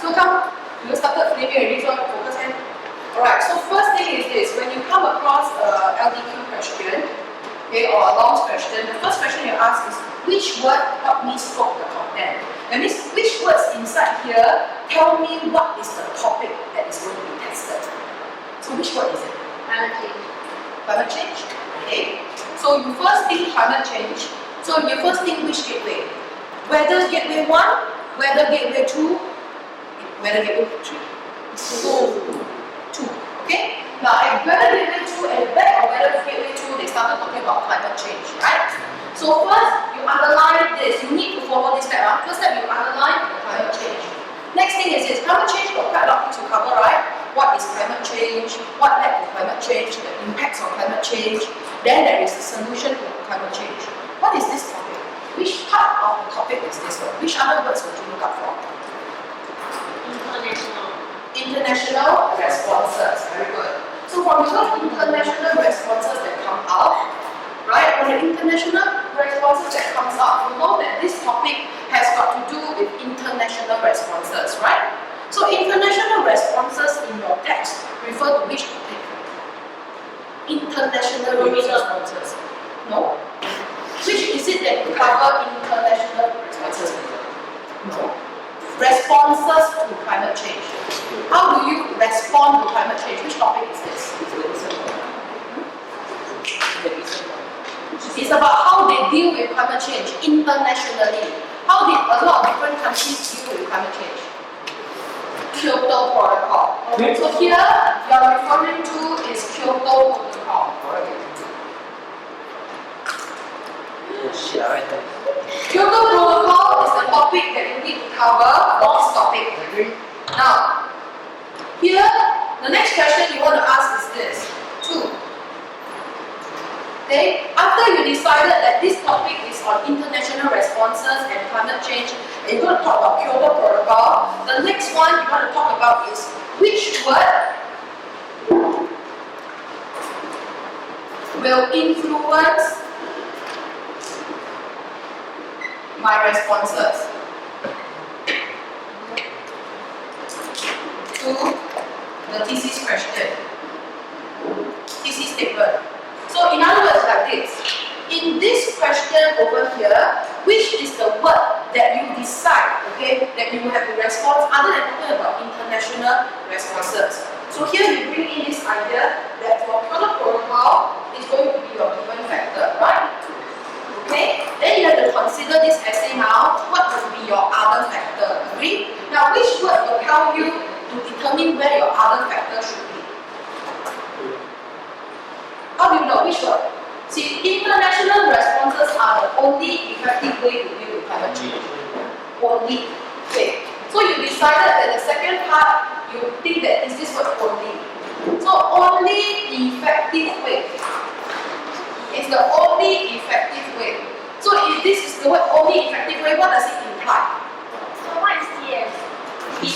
So come, you started framing already, so focus in. Alright, so first thing is this, when you come across a LDQ question, okay, or a LOMS question, the first question you ask is, which word help me scope the content? That means, which words inside here tell me what is the topic that is going to be tested? So which word is it? Climate change. Climate change. Okay. So you first think climate change. So you first think which gateway? Whether gateway 1, whether gateway 2, whether gateway 3. So 2. Okay? Now at whether gateway 2 at the back or whether gateway 2 they started talking about climate change, right? So first you underline this. You need to follow this step. First step you underline the climate change. Next thing is this, climate change got quite a lot of things to cover, right? What is climate change? What led to climate change? The impacts of climate change. Then there is the solution to climate change. What is this topic? Which part of the topic is this one? Which other words would you look up for? International. International responses. Very good. So from the international responses that come out, right? From the international responses that comes out, you know that this topic has got to do with international responses, right? So international responses in your text refer to which topic? International responses. No? Which is it that you cover international responses? No. Responses to climate change. How do you respond to climate change? Which topic is this? It's about how they deal with climate change internationally. How did a lot of different countries deal with climate change? Kyoto Protocol. Okay, so here you are referring to is Kyoto Protocol. Kyoto Protocol is the topic that you need to cover for this topic. Now, here the next question you want to ask is this. 2. Okay, after you decided that this topic is on international responses and climate change, and you're going to talk about Kyoto Protocol, the next one you're going to talk about is which word will influence my responses to the thesis question, thesis statement. So in other words, like this. In this question over here, which is the word that you decide, okay, that you have to respond other than talking about international responses? So here you bring in this idea that for Kyoto Protocol is going to be your given factor, right? Okay? Then you have to consider this essay now. What will be your other factor? Agree? Now, which word will help you to determine where your other factor should be? How do you know which word? See, international responses are the only effective way to deal with climate change. Only. Okay. So you decided that the second part, you think that is this word only. So only effective way. It's the only effective way. So if this is the word only effective way, what does it imply? So what is TS? Those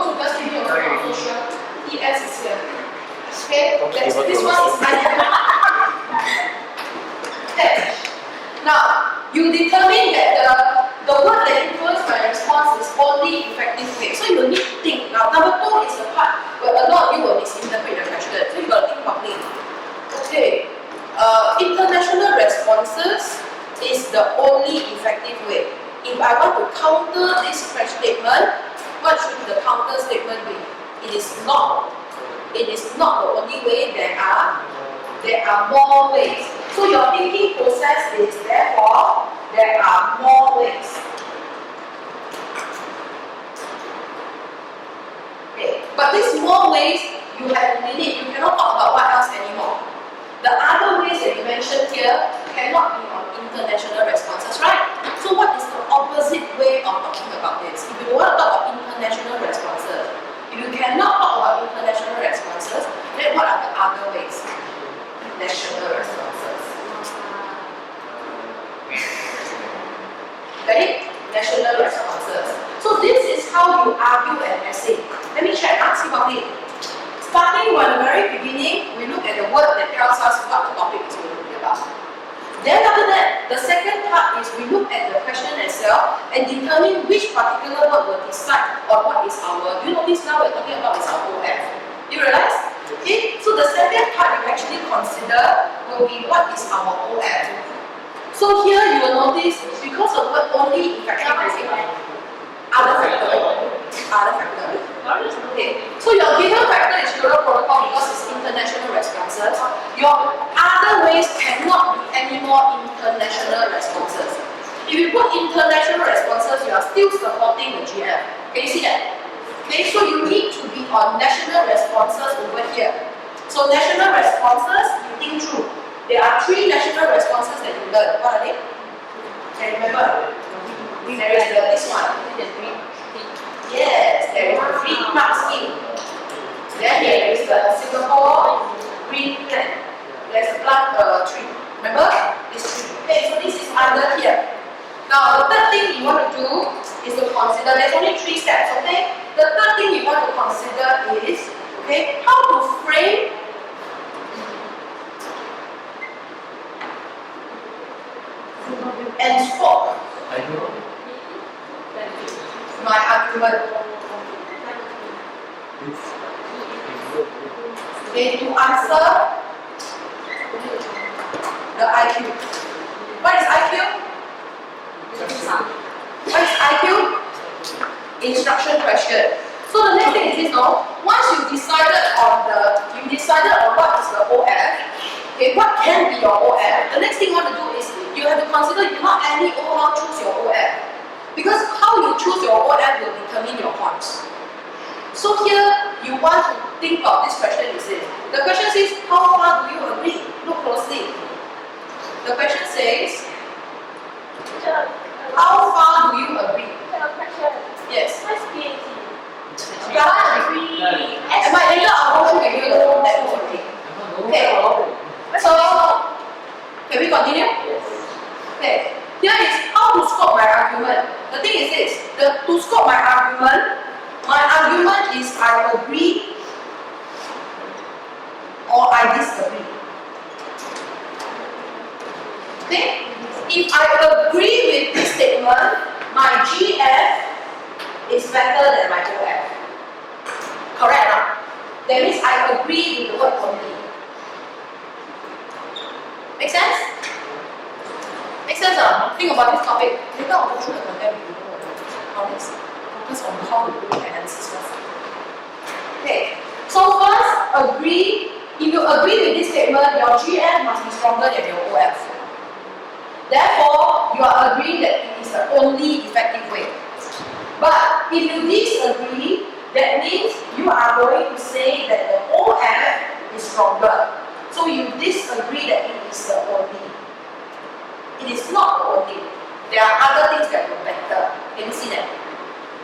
who just give me a social, TS is here. Okay, this one is text. Now, you determine that the word that influences my response is only effective way. So you need to think. Now, number 2 is the part where a lot of you will misinterpret the question. So you got to think properly. Okay, international responses is the only effective way. If I want to counter this statement, what should the counter statement be? It is not the only way. There are more ways. So your thinking process is therefore there are more ways. Okay, but these more ways you have to limit. You cannot talk about what else anymore. The other ways that you mentioned here cannot be on international responses, right? So what is the opposite way of talking about this? If you want to talk about international responses, if you cannot talk about international responses, then what are the other ways? National responses. Right? National responses. So this is how you argue an essay. Let me check, ask you about it. Starting from the very beginning, we look at the word that tells us what the topic is going to be about. Then after that, the second part is we look at the question itself and determine which particular word will decide on what is our, you notice now we're talking about is our OF. You realize? Okay, so the second part you actually consider will be what is our OF. So here you will notice because of word only effective other factor. Other factor. Okay. So your given factor is Kyoto Protocol because it's international responses. Your other ways cannot be any more international responses. If you put international responses, you are still supporting the GF. Can you see that? Okay, so you need to be on national responses over here. So national responses, you think through. There are 3 national responses that you learn. What are they? Can you remember? There is this one. Yes, there is the free mark scheme. Then there is the Singapore green plan. There's a plant tree. Remember? This tree. Okay, so this is under here. Now the third thing you want to do is to consider, there's only 3 steps, okay? The third thing you want to consider is, okay, how to frame and scope my argument. Okay, to answer the IQ. What is IQ? What is IQ? Instruction question. So the next thing is this now. Once you decided on what is the OF, okay, what can be your OF, the next thing you want to do is you have to consider you cannot any OF choose your OF. Because how you choose your OF will determine your points. So here you want to think of this question is this. The question says, how far do you agree? Look closely. The question says, how far do you agree? Yes. What's PAT? And by later I'll go through with you the context of it. Okay. So can we continue? Okay. Here is how to scope my argument. The thing is this, to scope my argument is I agree or I disagree. Okay? If I agree with this statement, my GF is better than my OF. Correct? Huh? That means I agree with the word only. Make sense? Make sense? Think about this topic. Later I'll go through the content with you on this. Focus on how to do analysis first. Okay. So first, agree. If you agree with this statement, your GF must be stronger than your OF. Therefore, you are agreeing that it is the only effective way. But if you disagree, that means you are going to say that the OF is stronger. So you disagree that it is the only. It is not the only. There are other things that are better. Can you see that?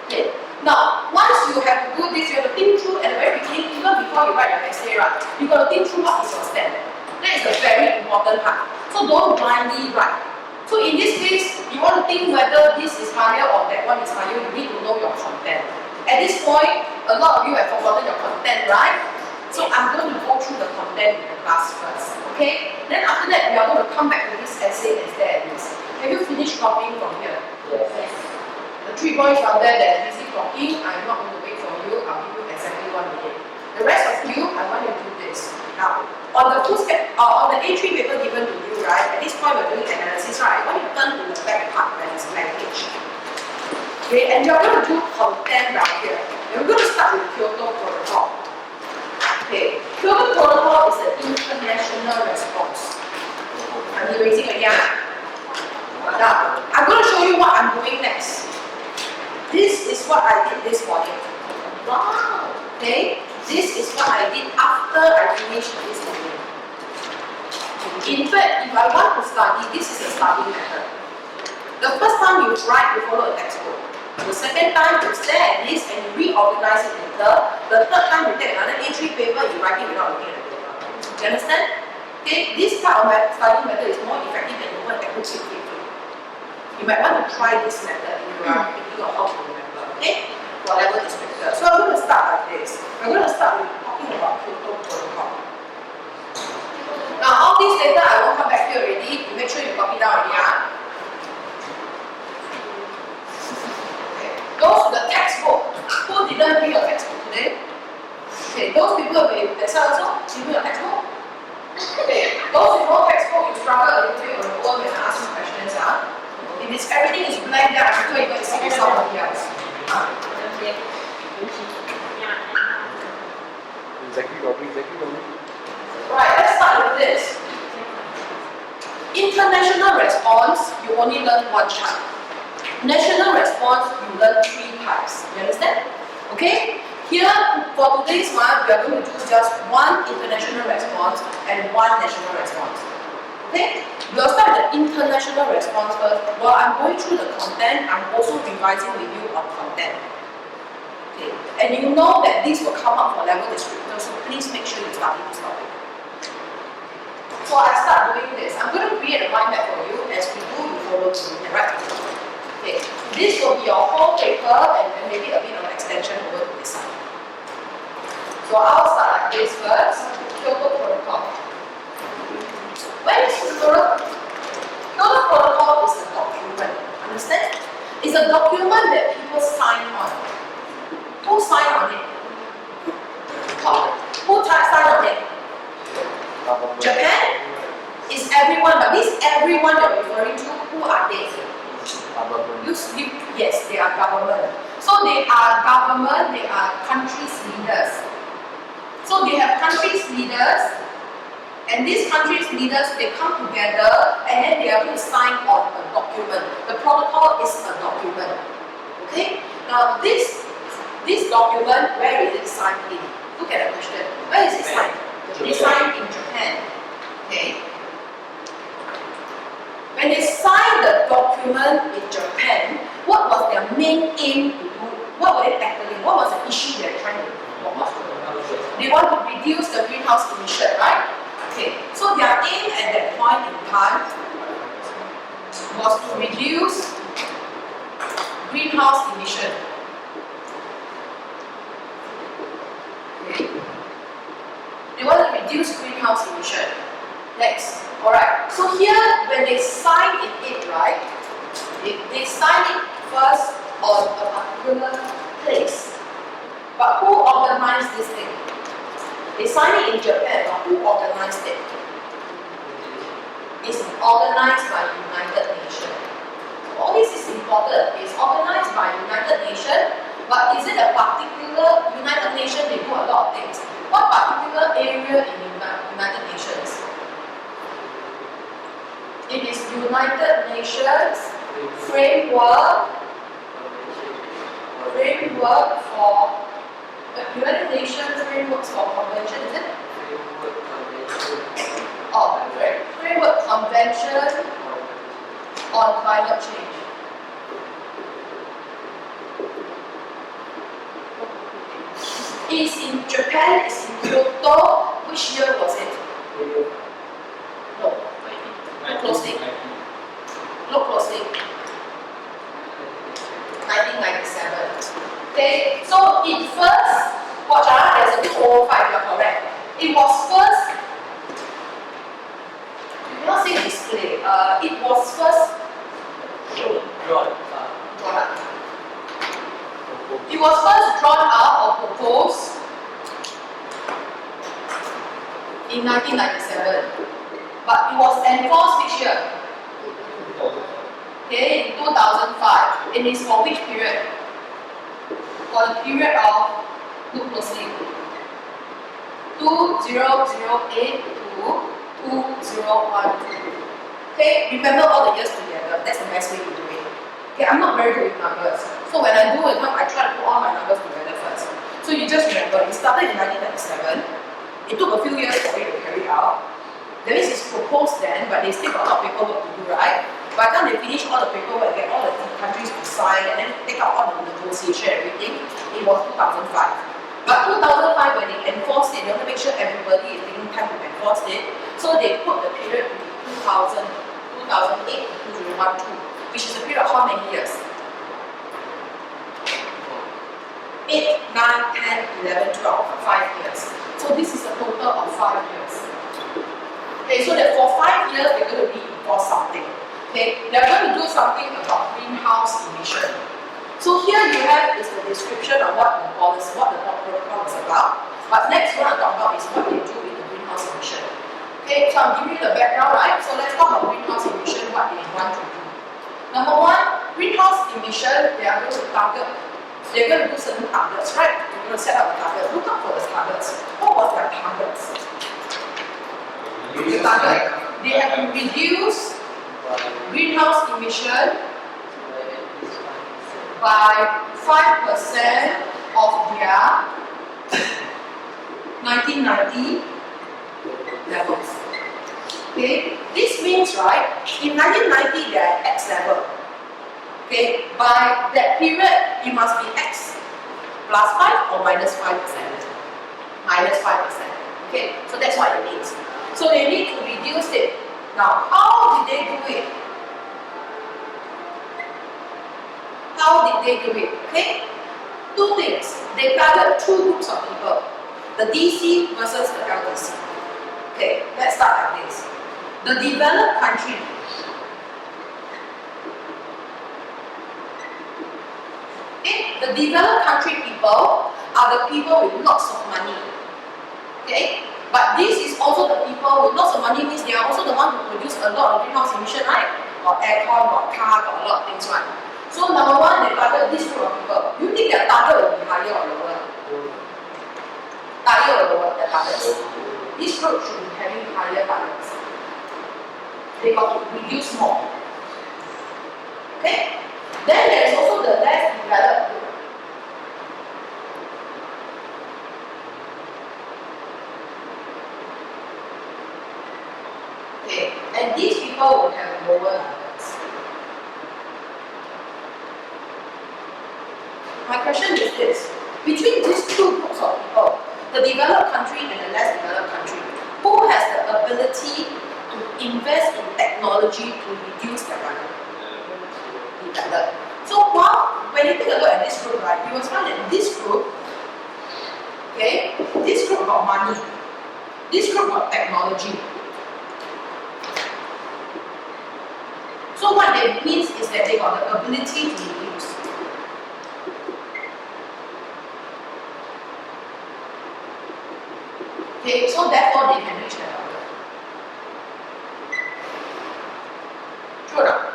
Okay. Now, once you have to do this, you have to think through at the very beginning, even before you write your essay, right? You got to think through what is your stand. That is a very important part. So don't blindly write. So in this case, you want to think whether this is higher or that one is higher, you need to know your content. At this point, a lot of you have forgotten your content, right? So I'm going to go through the content in the class first, okay? Then after that, we are going to come back to this essay as there it is. Have you finished copying from here? Yes. The 3 boys out there that are busy talking, I'm not going to wait for you, I'll give you exactly 1 minute. The rest of you, I want you to do this. Now, on the on the A3 paper given to you, right, at this point we're doing analysis, right, I want you to turn to the back part where it's language. Okay, and you're going to do content right here. And we're going to start with Kyoto Protocol. Okay, Kyoto Protocol is an international response. I'm erasing again. Now, I'm going to show you what I'm doing next. This is what I did this morning. Wow. Okay, this is what I did after I finished this morning. In fact, if I want to study, this is a study method. The first time you write, you follow a textbook. The second time you stare at this and you reorganize it later. The third time you take another A3 paper, you write it without looking at the paper. Do you understand? Okay, this type of study method is more effective than the one that looks at paper. You might want to try this method if you are thinking of how to remember. Okay? For level instructor. So I'm going to start like this. I'm going to start with talking about Kyoto Protocol. Now all these data I won't come back here already. You make sure you copy down already. Those with no textbook, you struggle a little bit on your own when I ask you questions. If it's everything is blank, then I'm sure you're going to see somebody else. Exactly. Right, let's start with this. International response, you only learn one type. National response, you learn 3 types. You understand? Okay? Here, for today's one, we are going to do just one international response and one national response. Okay? We'll start with the international response first. While I'm going through the content, I'm also revising with you on content. Okay? And you know that this will come up for level descriptor, so please make sure you study this topic. So I start doing this. I'm going to create a mind map for you. As we do, you follow through, right? Okay. This will be your whole paper and then maybe a bit of extension over to this side. So I'll start like this first. Kyoto Protocol. When is Kyoto? Kyoto Protocol is a document. Understand? It's a document that people sign on. Who sign on it? Who sign on it? Japan is everyone, but this everyone you're referring to, who are they? Yes, they are government. So they are government, they are countries' leaders. So they have countries' leaders, and these countries' leaders, they come together and then they are going to sign on a document. The protocol is a document. Okay? Now this document, where is it signed in? Look at the question. Where is it signed? They signed in Japan. Okay. When they signed the document in Japan, what was their main aim to do? What were they tackling? What was the issue they were trying to do? They want to reduce the greenhouse emission, right? Okay. So their aim at that point in time was to reduce greenhouse emission. Okay. They want to reduce greenhouse emission. Next. Alright. So here, when they sign it, right? They sign it first on a particular place. But who organized this thing? They sign it in Japan, but who organized it? It's organized by United Nations. All this is important. It's organized by United Nations, but is it a particular United Nations? They do a lot of things. What particular area in United Nations? It is United Nations framework for United Nations frameworks for convention, is it? Oh, right. Framework convention on climate change. It's in Japan, it's in Kyoto. Which year was it? No. Look closely. Look closely. 1997. Okay, so it first, watch out, there's a 205, you're correct. It was first, you cannot say display, it was first drawn up. It was first drawn up or proposed in 1997, but it was enforced which year? Okay, in 2005. It is for which period? For the period of, look closely, 2008 to 2012. Okay, remember all the years together. That's the best way to do it. Okay, I'm not very good with numbers. So when I do it, I try to put all my numbers together first. So you just remember, it started in 1997. It took a few years for it to carry out. That means it's proposed then, but they still got a lot of paperwork to do, right? By the time they finish all the paperwork, get all the countries to sign, and then take out all the negotiation, everything, it was 2005. But 2005, when they enforced it, they want to make sure everybody is taking time to enforce it. So they put the period to 2008 to 2012, which is a period of how many years? 8, 9, 10, 11, 12, 5 years. So this is a total of 5 years. Okay, so that for 5 years, they're going to reinforce something. Okay, they're going to do something about greenhouse emission. So here you have is the description of what the policy, what the protocol is about. But next one I'll talk about is what they do with the greenhouse emission. Okay, so I'm giving you the background, right? So let's talk about greenhouse emission, what they want to do. Number one, greenhouse emission, they are going to target, they're going to do certain targets, right? They're going to set up a target, look up for the targets. What was their targets? The target, they have to reduce greenhouse emission by 5% of their 1990 levels. Okay, this means, right, in 1990 they are at X level. Okay, by that period it must be X plus 5 or minus 5%. Minus 5%. Okay, so that's what it means. So they need to reduce it. Now, how did they do it? How did they do it? Okay, two things. They target two groups of people, the DC versus the LDC. Okay, let's start like this. The developed country. Okay, the developed country people are the people with lots of money. Okay, but this is also the people with lots of money means they are also the one who produce a lot of greenhouse emission, right? Got aircon, got car, got a lot of things, right? So number one, they target this group of people. Do you think their target will be higher or lower? Higher or lower, their targets? This group should be having higher targets. They got to reduce more. Okay? Then there is also the less developed group. Okay, and these people will have lower targets. My question is this: between these two groups of people, the developed country and the less developed country, who has the ability to invest in technology to reduce their carbon? Developed. So when you take a look at this group, right, you will find that this group, okay, this group got money, this group got technology. So what that means is that they got the ability to reduce. Okay, so therefore they can reach their target. True or not?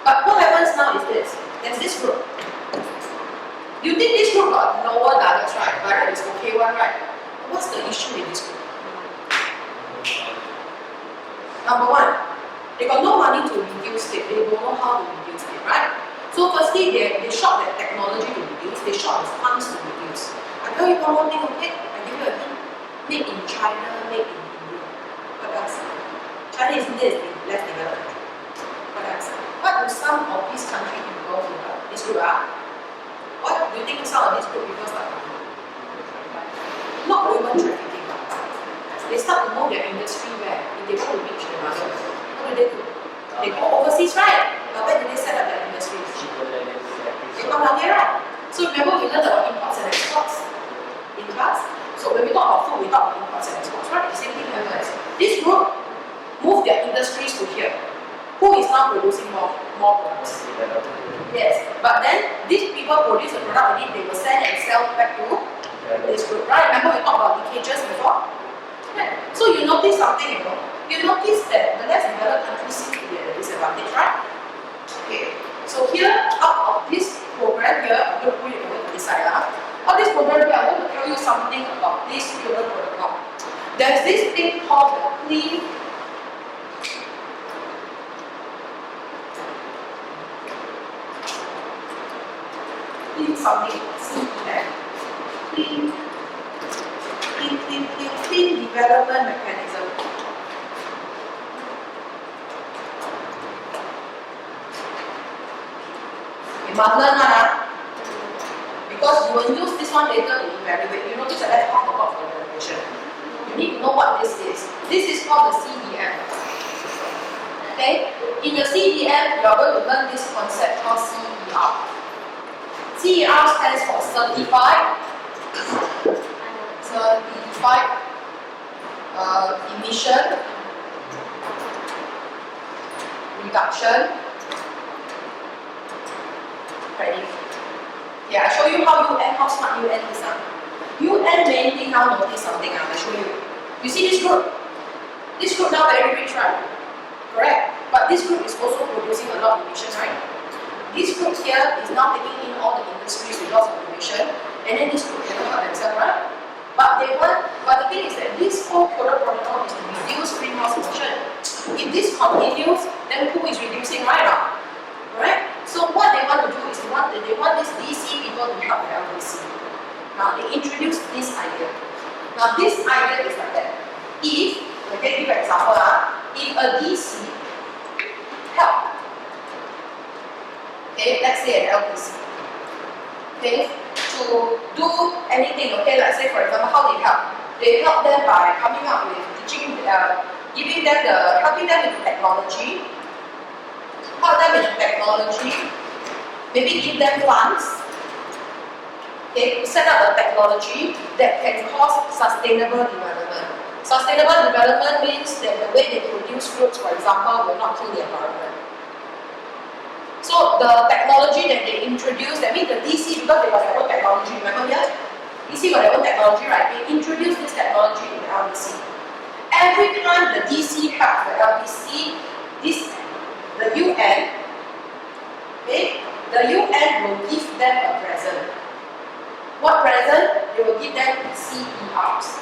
But what happens now is this: there's this group. You think this group got lower targets, right? But it's okay one, right? What's the issue with this group? Number one, they got no money to reduce it. They don't know how to reduce it, right? So firstly, they short their technology to reduce. They short the funds to reduce. I tell you one more thing, okay? I give you a hint. Made in China, made in India. What else? China is India is less developed country. What else? What do some of these countries involved in this group are? What do you think some of these group people start doing? Not human trafficking. They start to know their industry where if they want to reach the market. What do? They go overseas, right? But where do they set up their industries? They come down here, right? So remember we learned about imports and exports in class. So when we talk about food, we talk about imports and exports, right? The same thing happens. This group move their industries to here. Who is now producing more products? Yes. But then these people produce a product and they will send and sell back to this group, right? Remember we talked about leakages before? Right. So you notice something, you notice that the less developed countries seem to be at a disadvantage, right? Okay. So here, out of this program here, I'm going to put it over to this side. Of this program here, I'm going to tell you something about this Kyoto Protocol. There's this thing called the clean something, clean development mechanism. You must learn one, because you will use this one later to evaluate. You notice that let's talk about evaluation. You need to know what this is. This is called the CDM. Okay? In the CDM, you are going to learn this concept called CER. CER stands for certified emission reduction credit. Yeah, I show you how smart UN is. UN main thing now notice something. I show you. You see this group? This group now very rich, right? Correct. But this group is also producing a lot of emission, right? This group here is now taking in all the industries with lots of emission, and then this group cannot help themselves, right? But the thing is that this whole Kyoto Protocol is to reduce greenhouse emission. If this continues, then who is reducing right now? Alright? So what they want to do is they want this DC people to help the LDC. Now they introduce this idea. Now this idea is like that. If, okay, give an example, if a DC help, okay, let's say an LDC, okay, to do anything, okay, let's say for example, how they help? They help them by coming up with teaching, helping them with technology, maybe give them funds, okay, set up a technology that can cause sustainable development. Sustainable development means that the way they produce fruits, for example, will not kill the environment. So the technology that they introduce, that means the DC, because they got their own technology, remember here? DC got their own technology, right? They introduce this technology in the LDC. Every time the DC helps the LDC, the UN, okay, the UN will give them a present. What present? They will give them CERs.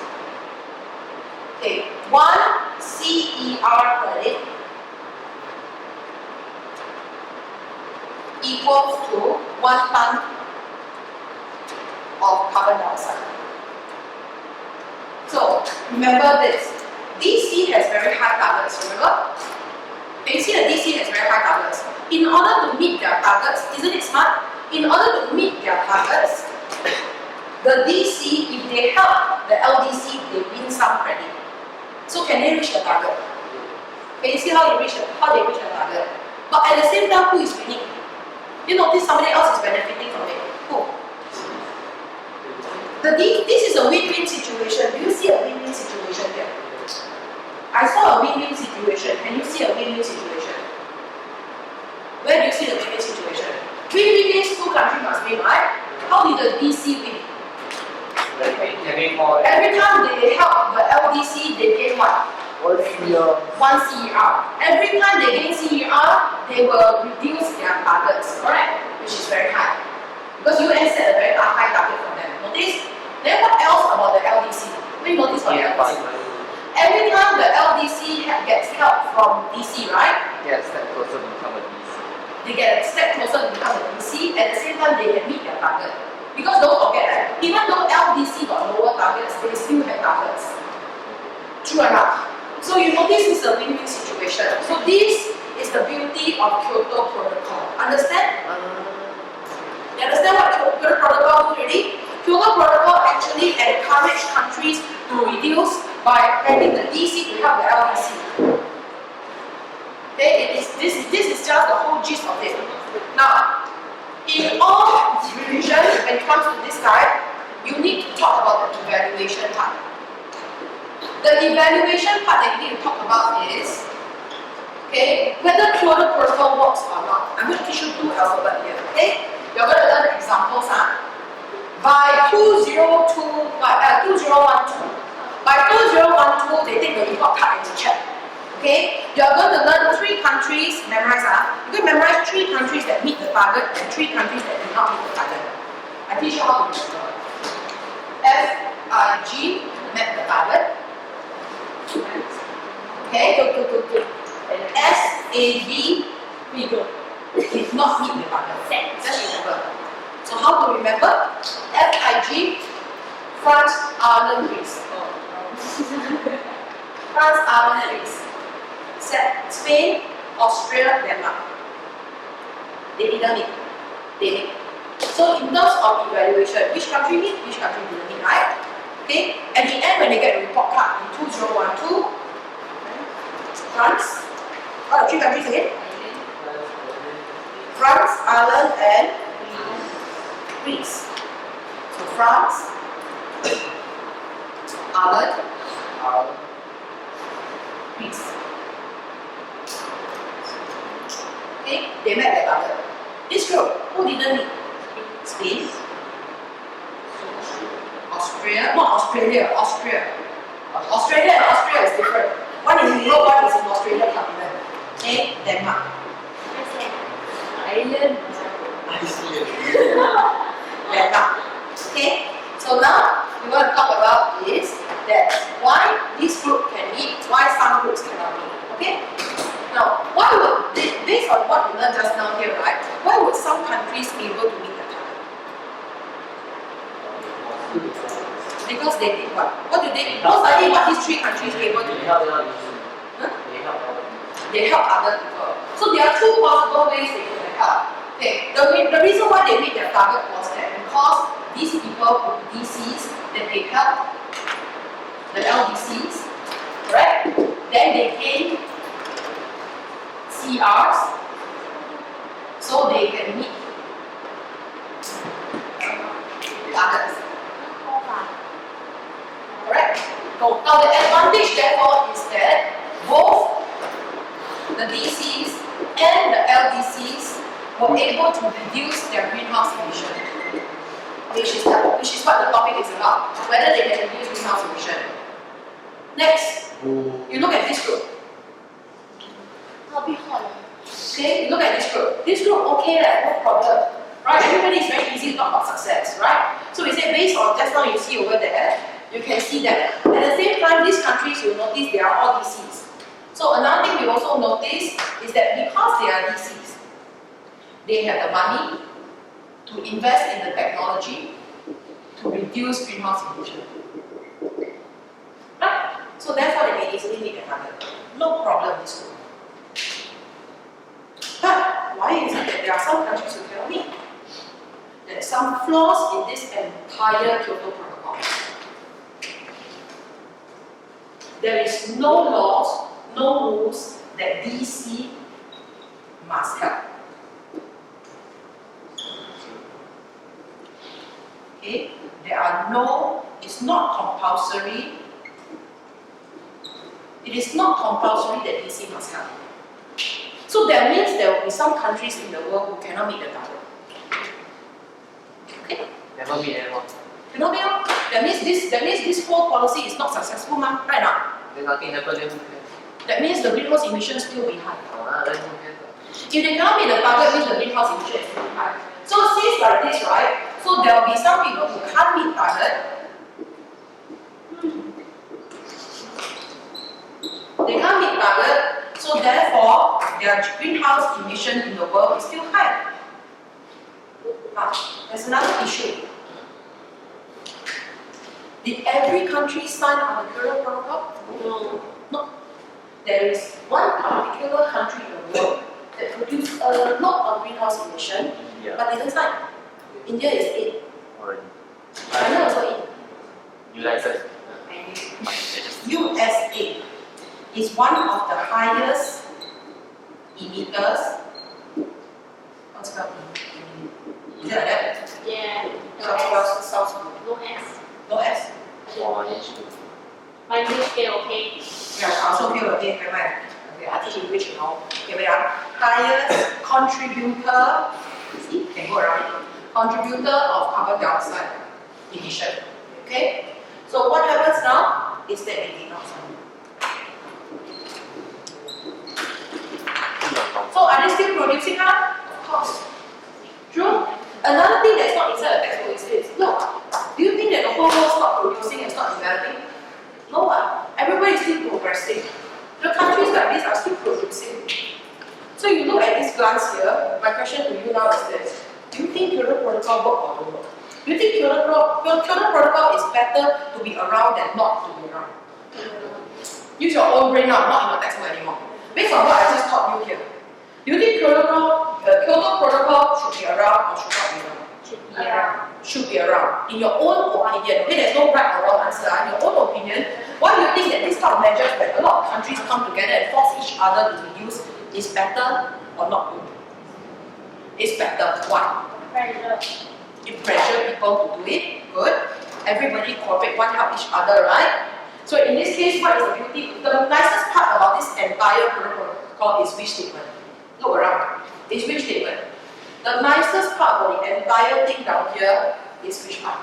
Okay, 1 CER credit equals to 1 ton of carbon dioxide. So remember this, DC has very high targets, remember? You see the DC has very high targets. In order to meet their targets, isn't it smart? In order to meet their targets, the DC, if they help the LDC, they win some credit. So can they reach the target? Can you see how they reach the target? But at the same time, who is winning? You notice somebody else is benefiting from it. Who? This is a win-win situation. Do you see a win-win situation here? I saw a win-win situation. Can you see a win-win situation? Where do you see the win-win situation? Win-win means two countries must win, right? How did the DC win? Every time they help the LDC, they gain what? 1 CER. 1 CER. Every time they gain CER, they will reduce their targets, correct? Which is very high. Because UN set a very high target for them. Notice? Then what else about the LDC? What do you notice about the LDC? Every time the LDC gets help from DC, right? Yes, that person become a DC. They get a step closer to become a DC, at the same time they can meet their target. Because don't forget that, even though LDC got lower targets, they still have targets. True or not? So you notice it's a win-win situation. So this is the beauty of Kyoto Protocol. Understand? You understand what Kyoto Protocol is already? Kyoto Protocol actually encourage countries to reduce by having the DC to help the LDC. Okay, this is just the whole gist of it. Now, in all revisions, when it comes to this side, you need to talk about the evaluation part. The evaluation part that you need to talk about is, okay, whether Kyoto Protocol works or not. I'm going to teach you two alphabets here, okay? You're going to learn the examples, By 2012, they take the report card and check. Okay? You're going to learn 3 countries, memorize, You can memorize 3 countries that meet the target and 3 countries that do not meet the target. I teach you how to remember. FIG, met the target. Okay? Good. SAB, did not meet the target. Just remember. So how to remember? FIG, France, Ireland, Greece. France, Ireland, Greece. Spain, Austria, Denmark. They didn't meet. They meet. So in terms of evaluation, which country meet, which country didn't meet, right? Okay. At the end, when they get a report card in 2012, France. Oh, 3 countries again. France, Ireland, and Greece. So France, Ireland, Greece. Okay, they met their target. This group, who didn't meet? Spain, Austria, not Australia, Austria. Australia and Austria is different. One is in Europe, one is in Australia continent. Okay, Denmark. Island. Denmark. Okay, so now we want to talk about is that why this group can meet, why some groups cannot meet. Okay? Now, why would, based on what we learned just now here, right? Why would some countries be able to meet the target? Because they did what? What do they? Most likely, what these three countries able to do? Huh? They help other people. So there are two possible ways they can help. Okay, the reason why they meet their target was that because these people were DCs that they help the LDCs, correct? Then they gain CRs, so they can meet targets. Correct? Now the advantage therefore is that both the DCs and the LDCs were able to reduce their greenhouse emission, which is what the topic is about, whether they can reduce greenhouse emission. Next, you look at this group. Okay, you look at this group. This group, okay, no problem. Right? Everybody is very easy to talk about success, right? So we say based on just now you see over there, you can see that. At the same time, these countries, you notice they are all DCs. So another thing we also notice is that because they are DCs, they have the money to invest in the technology to reduce greenhouse emission. Right? So therefore they can easily meet the target. No problem this group. But why is it that there are some countries who cannot meet? There are some flaws in this entire Kyoto Protocol. There is no laws, no rules that DC must help. Okay? There are no, it's not compulsory. It is not compulsory that DC must help. So that means there will be some countries in the world who cannot meet the target. Okay? Never meet anyone. Cannot meet. That means this whole policy is not successful, right now. Then nothing happen, then who cares? That means the greenhouse emissions still be high. Then who cares? If they cannot meet the target, means the greenhouse emission is still high. So since like this, right? So there will be some people who can't meet target. They can't meet target, so therefore their greenhouse emission in the world is still high. Now, there's another issue. Did every country sign on the Kyoto Protocol? No. There is one particular country in the world that produces a lot of greenhouse emission, but didn't sign. India is in. Already. China also United. in. USA is one of the highest emitters. What's called? Is it like that? Yeah. Sounds good. No S. No S. My English scale, okay? Yeah, I also feel okay, never mind. Okay, I teach English, you know. Okay, wait on. Highest contributor, see, can go around it. Contributor of carbon dioxide emission. Okay? So what happens now is that they did not sign. So are they still producing now? Of course. True? Another thing that's not inside the textbook is this. Look, do you think that the whole world stopped producing and stopped developing? No one. Everybody is still progressing. The countries like this are still producing. So you look at this glance here, my question to you now is this. Do you think Kyoto Protocol work or don't work? Do you think Kyoto Protocol is better to be around than not to be around? Use your own brain now, not in your textbook anymore. Based on what I just taught you here. Do you think the Kyoto Protocol should be around or should not be around? Should be around. Should be around. In your own opinion, okay, there's no right or wrong answer. In your own opinion, why do you think that this kind of measures where a lot of countries come together and force each other to reduce is better or not good? It's better. Why? Pressure. You pressure people to do it, good. Everybody cooperate, one help each other, right? So in this case, what is the beauty? The nicest part about this entire protocol is which statement? Look around. It's which statement? The nicest part of the entire thing down here is which part?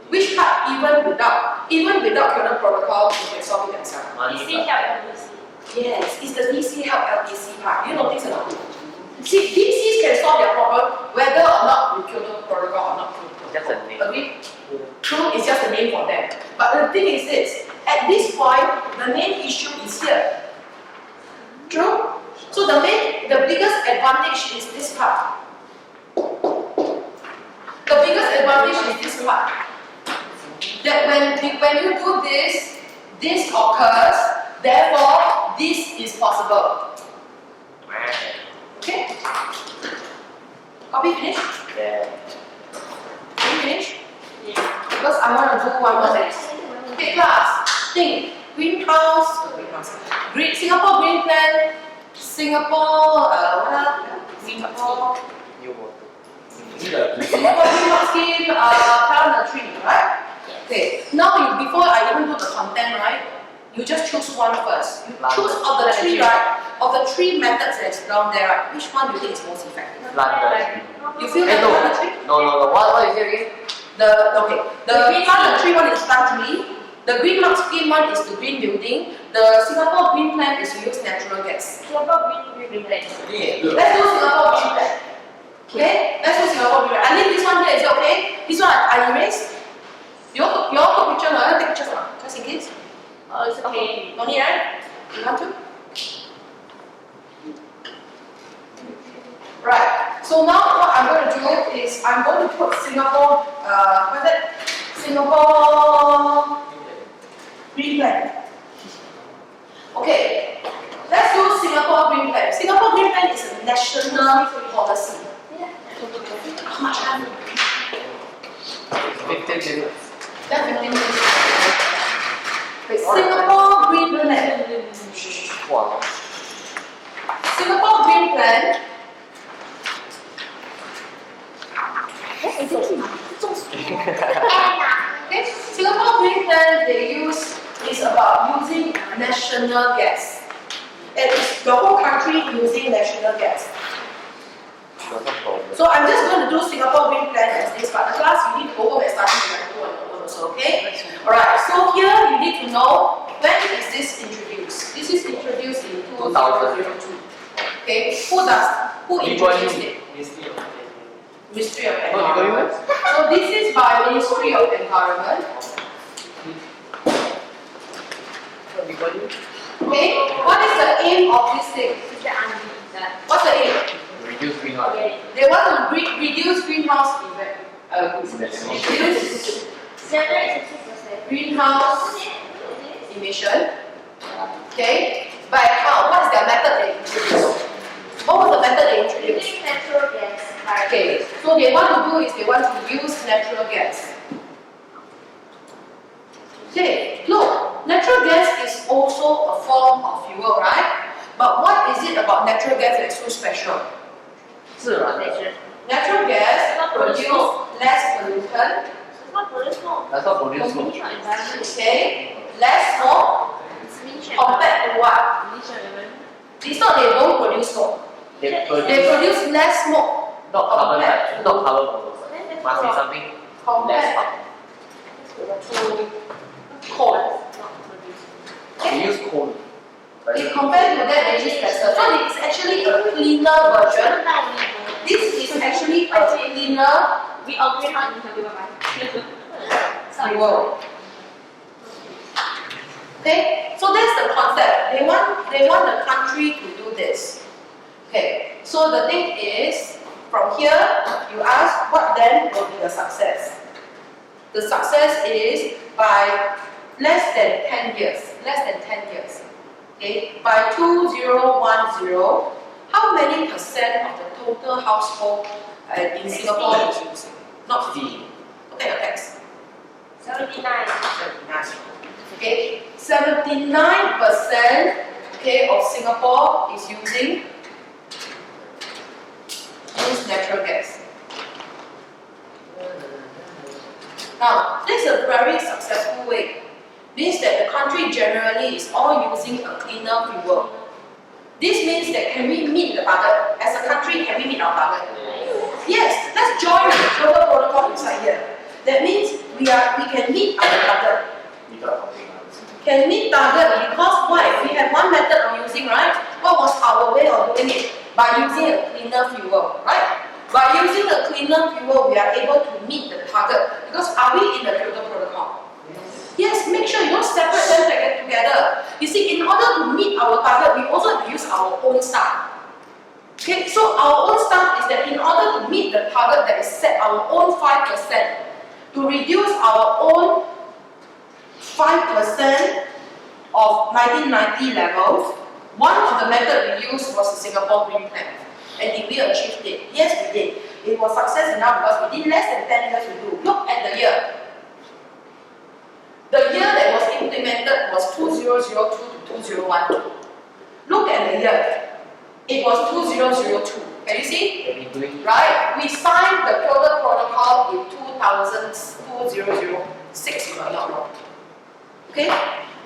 Which part even without Kyoto Protocol, you can solve it themselves? Money DC help LDC. Yes, it's the DC help LDC part. You notice or not? See, DCs can solve their problem whether or not with Kyoto Protocol or not. Just a name. Agree? True, it's just a name for them. But the thing is this, at this point, the main issue is here. True? So the biggest advantage is this part. The biggest advantage is this part. That when you do this, this occurs, therefore this is possible. Okay? Copy finish? Yeah. Copy finish? Yeah. Because I want to do one more thing. Okay, class. Think. Greenhouse. Singapore Green Plan. Singapore. What else? Singapore. New water. Singapore Green Park Scheme. Plant a tree, right? Okay. Now, before I even do the content, right? You just choose one first. You choose of the three, right? Of the three methods that's down there, right? Which one do you think is most effective? You feel like plant a tree? No. What is it again? The plant a tree one is plant tree. The green mark scheme one is the green building. The Singapore Green Plan is to use natural gas. Singapore Green Plan. Let's do Singapore Green Plan. Okay? Let's do Singapore Green Plan. I leave this one here, is it okay? This one I erase. You all took pictures, I don't take pictures now, just in case. It's okay. No need, right? You want to? Right. So now what I'm going to do is I'm going to put Singapore, what is it? Singapore Green Plan. Okay. Let's do Singapore Green Plan. Singapore Green Plan is a national policy. How much time? 15 minutes. That's 15 minutes. Singapore Green Plan. Wow. Singapore Green Plan. Okay, Singapore Green Plan is about using national gas. It is the whole country using national gas. So I'm just going to do Singapore Green Plan as this, but the class you need to go home and start to also, okay? Alright, so here you need to know when is this introduced. This is introduced in 2002. Okay, who introduced it? Ministry of Environment. So this is by Ministry of Environment. Okay, what is the aim of this thing? What's the aim? Reduce greenhouse. They want to reduce greenhouse greenhouse emission. Okay, by how? What is their method they introduced? What was the method they introduced? Natural gas. Okay, so they want to do is they want to use natural gas. Okay, look, natural gas is also a form of fuel, right? But what is it about natural gas that's so special? 自然的 Natural gas produce less pollutant, That's what produce smoke. okay, less smoke compared to what? It's not they don't produce smoke. They They produce produce less smoke not carbon dioxide, not carbon monoxide. Must be something less compared to coal. They use coal. If compared to that, they use lesser. So it's actually a cleaner version. This is actually a cleaner We agree on interview, fuel. Okay, so that's the concept. They want the country to do this. Okay, so the thing is, from here you ask what then will be the success. The success is by less than 10 years. Less than 10 years. Okay, by 2010, how many percent of the total household in Singapore is using? Not 50. Look at your text. 79. 79. Okay, 79% okay, of Singapore is using natural gas. Now, this is a very successful way. Means that the country generally is all using a cleaner fuel. This means that can we meet the target? As a country, can we meet our target? Yes, let's join the Kyoto Protocol inside here. That means we can meet our target. without counting others. Can meet target because why? We have one method of using, right? What was our way of doing it? By using a cleaner fuel, right? By using a cleaner fuel, we are able to meet the target. Because are we in the Kyoto Protocol? Yes, make sure you don't separate them together. You see, in order to meet our target, we also have to use our own stuff. Okay, so our own stuff is that in order to meet the target that is set, our own 5%, to reduce our own 5% of 1990 levels, one of the methods we used was the Singapore Green Plan. And did we achieve it? Yes, we did. It was success enough because we did less than 10 years we do. Look at the year. The year that was implemented was 2002 to 2012. Look at the year. It was 2002. Can you see? They've been doing Right? We signed the Kyoto Protocol in 2006, if I'm not wrong. Okay?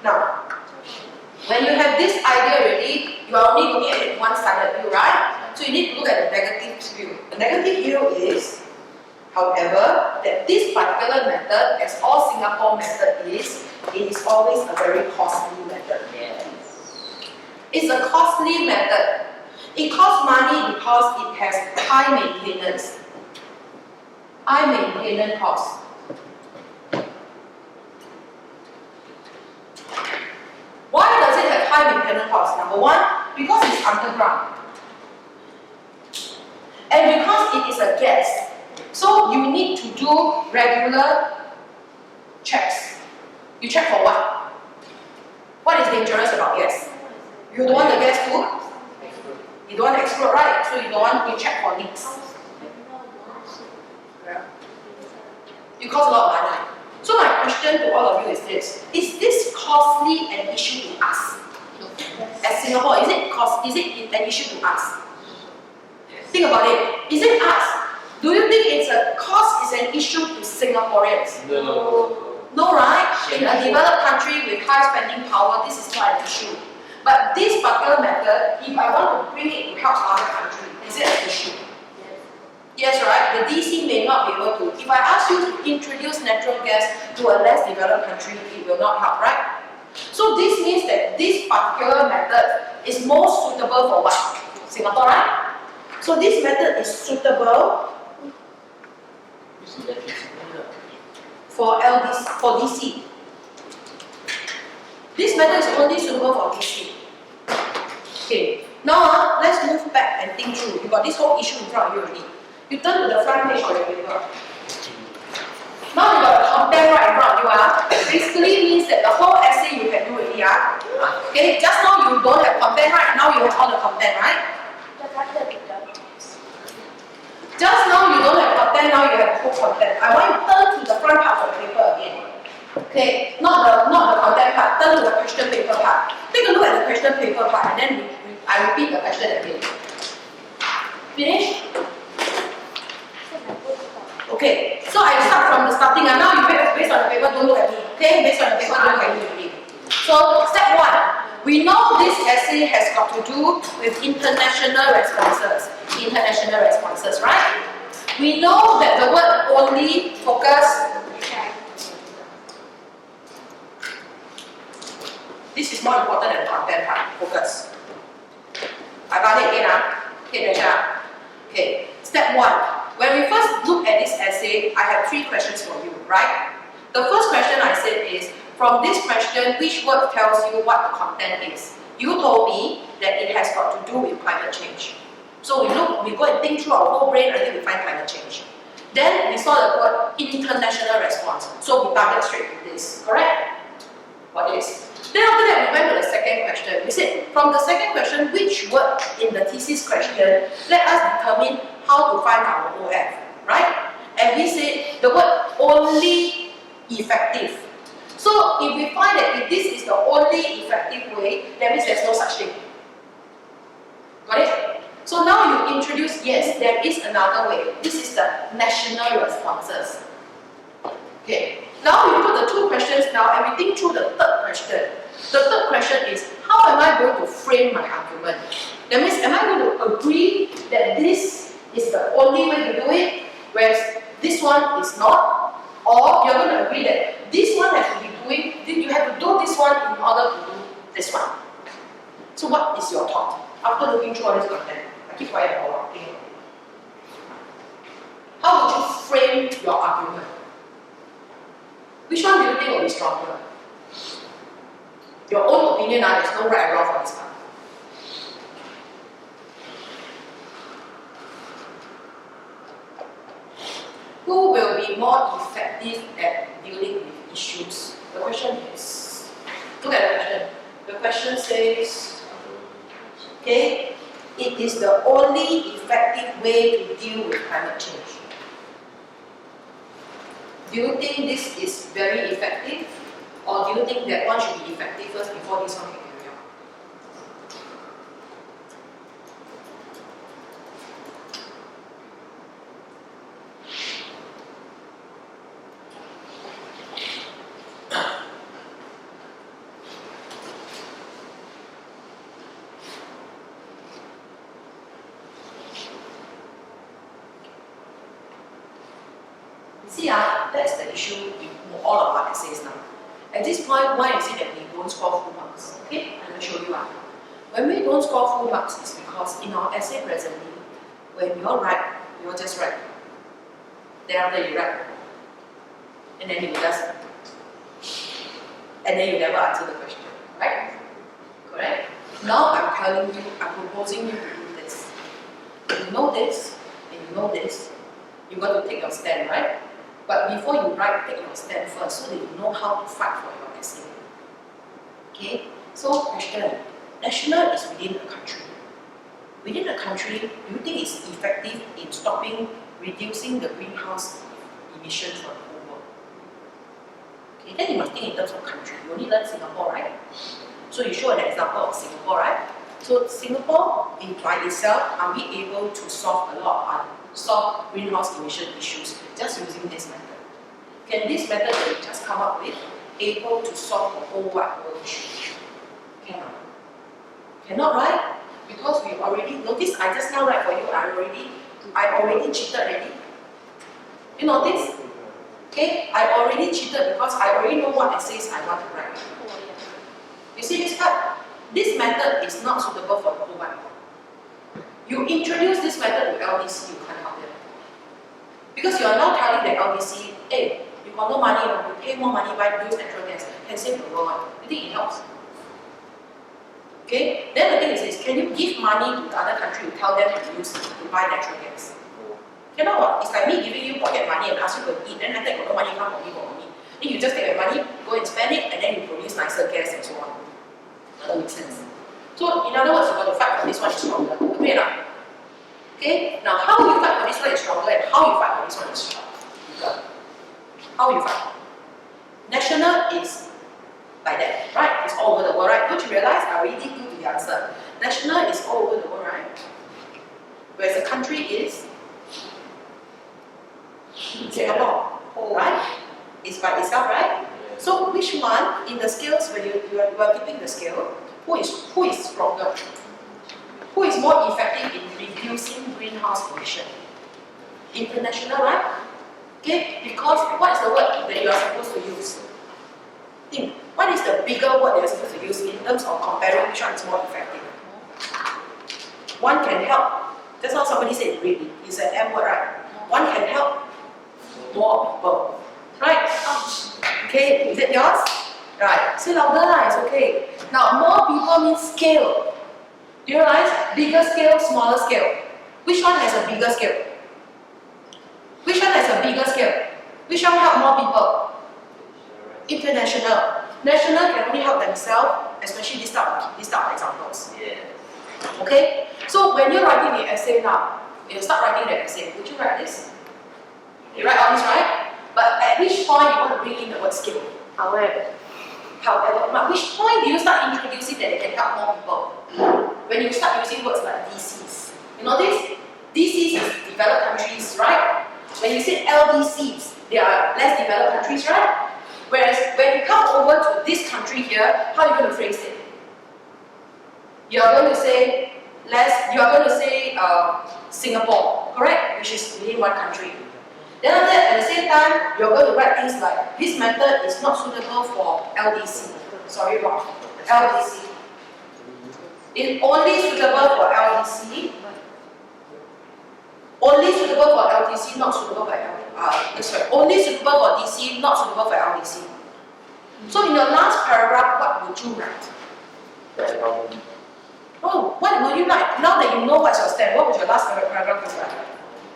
Now, when you have this idea already, you are only looking at one standard view, right? So you need to look at the negative view. The negative view is, however, that this particular method, as all Singapore method is, it is always a very costly method. yes. It's a costly method. It costs money because it has high maintenance. High maintenance costs. Why does it have high maintenance costs? Number one, because it's underground. And because it is a gas. So you need to do regular checks. You check for what? What is dangerous about gas? You don't want the gas to? You don't want to explode, right? So you don't want to check for leaks. Yeah. It costs a lot of money. So my question to all of you is this costly an issue to us? As Singapore, is it an issue to us? Think about it. Is it us? Do you think it's a cost is an issue to Singaporeans? No. No, right? In a developed country with high spending power, this is not an issue. But this particular method, if I want to bring it to help other countries, is it an issue? Yes, right? The DC may not be able to. If I ask you to introduce natural gas to a less developed country, it will not help, right? So this means that this particular method is most suitable for what? Singapore, right? So this method is suitable for DC. This method is only suitable for DC. Okay, now let's move back and think through. You got this whole issue in front of you already. You turn to the front page of your paper. Now you got the content right in front of you. Basically means that the whole essay you can do already. Okay, just now you don't have content right, now you have all the content, right? Just now you don't have content, now you have full content. I want you to turn to the front part of the paper again. Okay, not the content part, turn to the question paper part. Take a look at the question paper part and then I repeat the question again. Finish? Okay, so I start from the starting and now you based on the paper, don't look at me. Okay, based on the paper, don't look at me. So step one, we know this essay has got to do with international responses. International responses, right? We know that the word only focus. This is more important than content part, focus. I got it again, Okay, Dasha. Okay, step one. When we first look at this essay, I have 3 questions for you, right? The first question I said is, from this question, which word tells you what the content is? You told me that it has got to do with climate change. So we go and think through our whole brain until we find climate change. Then we saw the word international response. So we target straight to this, correct? What is? Then after that, we went to the second question. We said, from the second question, which word in the thesis question, let us determine how to find our OF, right? And we said the word only effective. So if we find that if this is the only effective way, that means there's no such thing. Got it? So now you introduce, yes, there is another way. This is the national responses. Okay. Now we put the 2 questions now and we think through the third question. The third question is, how am I going to frame my argument? That means, am I going to agree that this is the only way to do it, whereas this one is not? Or you're going to agree that this one has to be doing, you have to do this one in order to do this one. So what is your thought after looking through all this content? I keep quiet for a while. Think about it. How would you frame your argument? Which one do you think will be stronger? Your own opinion, there's no right or wrong for this part. Who will be more effective at dealing with issues? The question is, look at the question. The question says, okay, it is the only effective way to deal with climate change. Do you think this is very effective? Or do you think that one should be effective first before this one can carry on? See, that's the issue in all of our essays now. At this point, why is it that we don't score full marks? Okay, I'm going to show you why. When we don't score full marks, it's because in our essay presently, when you're right, you're just right. Thereafter you write. And then you just, and then you never answer the question, right? Correct? Now I'm telling you, I'm proposing you to do this. If you know this, and you know this, you got to take your stand, right? But before you write, take your stand first so that you know how to fight for your essay. Okay? So, question. National is within a country. Within a country, do you think it's effective in stopping, reducing the greenhouse emissions for the whole world? Okay, then you must think in terms of country. You only learn Singapore, right? So you show an example of Singapore, right? So Singapore, by itself, are we able to solve solve greenhouse emission issues just using this method? Can this method that we just come up with able to solve the whole wide world issue? Cannot. Cannot, right? Because we already notice. I just now write for you. I already cheated already. You notice? Okay, I already cheated because I already know what essays I want to write. You see this part? This method is not suitable for the whole wide world. You introduce this method to LDC, you can't help them. Because you are now telling the LDC, hey, you got no money, you pay more money, buy use natural gas, can save the world. You think it helps? Okay? Then the thing is, can you give money to the other country to tell them to buy natural gas? Cannot what? It's like me giving you pocket money and ask you to eat, then after you got no money, come for me, for me. Then you just take the money, go and spend it, and then you produce nicer gas and so on. That makes sense. So, in other words, you got to fight for this one is stronger. Okay, now? Okay? Now, how you fight for this one is stronger and how you fight for this one is stronger. How you fight? National is like that, right? It's all over the world, right? Don't you realize I already give you the answer? National is all over the world, right? Whereas the country is Singapore, right? It's by itself, right? So which one in the scales when you are keeping the scale, who is stronger? Who is more effective in reducing greenhouse emission? International, right? Okay, because what is the word that you are supposed to use? Think, what is the bigger word that you are supposed to use in terms of comparing which one is more effective? One can help. That's how somebody said really. It's an M word, right? One can help more people. Right? Okay, is it yours? Right. Say louder, it's okay. Now, more people means scale. Do you realize? Bigger scale, smaller scale. Which one has a bigger scale? Which one has a bigger scale? Which one help more people? International. National can only help themselves, especially this type of examples. Yeah. Okay? So when you're writing the essay now, you start writing the essay. Would you write this? You write all this, right? But at which point you want to bring in the word skill? However, at which point do you start introducing that they can help more people? When you start using words like DCs. You know this? DCs is developed countries, right? When you say LDCs, they are less developed countries, right? Whereas when you come over to this country here, how are you going to phrase it? You are going to say Singapore, correct? Which is within one country. Then after that, at the same time, you're going to write things like, this method is not suitable for LDC. Sorry, wrong. LDC. It's only suitable for LDC. Only suitable for LDC, not suitable for only suitable for DC, not suitable for LDC. So in your last paragraph, what would you write? Oh, what would you write? Now that you know what's your step, what would your last paragraph be like?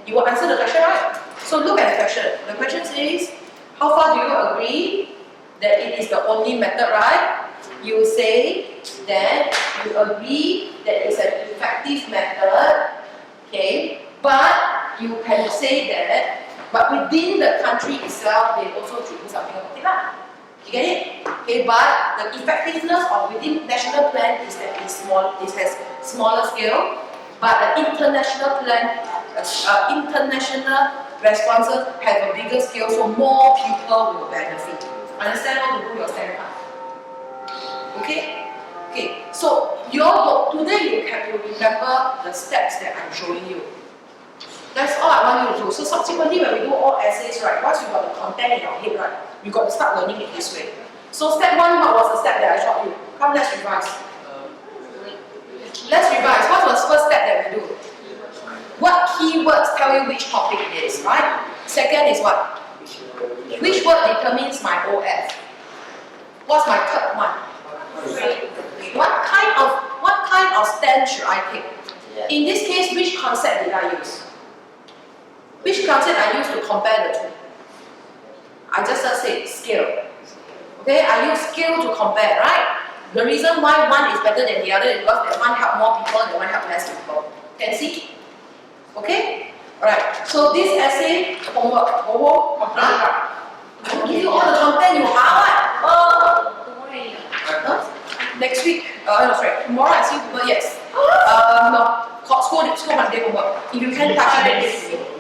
You will answer the question, right? So look at the question. The question says, how far do you agree that it is the only method, right? You say that you agree that it's an effective method, okay? But you can say that, but within the country itself, they also should do something about it. You get it? Okay, but the effectiveness of within national plan is that it's small, it has smaller scale, but the international plan, international responses have a bigger scale, so more people will benefit. Understand how to do your stand up? Okay? Okay, so today you have to remember the steps that I'm showing you. That's all I want you to do. So subsequently when we do all essays, right, once you got the content in your head, right, you got to start learning it this way. So step 1, what was the step that I taught you? Come, let's revise. Let's revise. What was the first step that we do? What keywords tell you which topic it is, right? Second is what? Which word determines my OF? What's my third one? What kind of stand should I take? In this case, which concept did I use? Which concept I used to compare the two? I just say scale. Okay, I use scale to compare, right? The reason why one is better than the other is because that one help more people and that one help less people. Can you see? Okay? Alright, so this essay homework, complete it up. I'll give you all the content you have. Next week, sorry, tomorrow I see people, yes. No, school Monday homework. If you can touch it, then give it to me.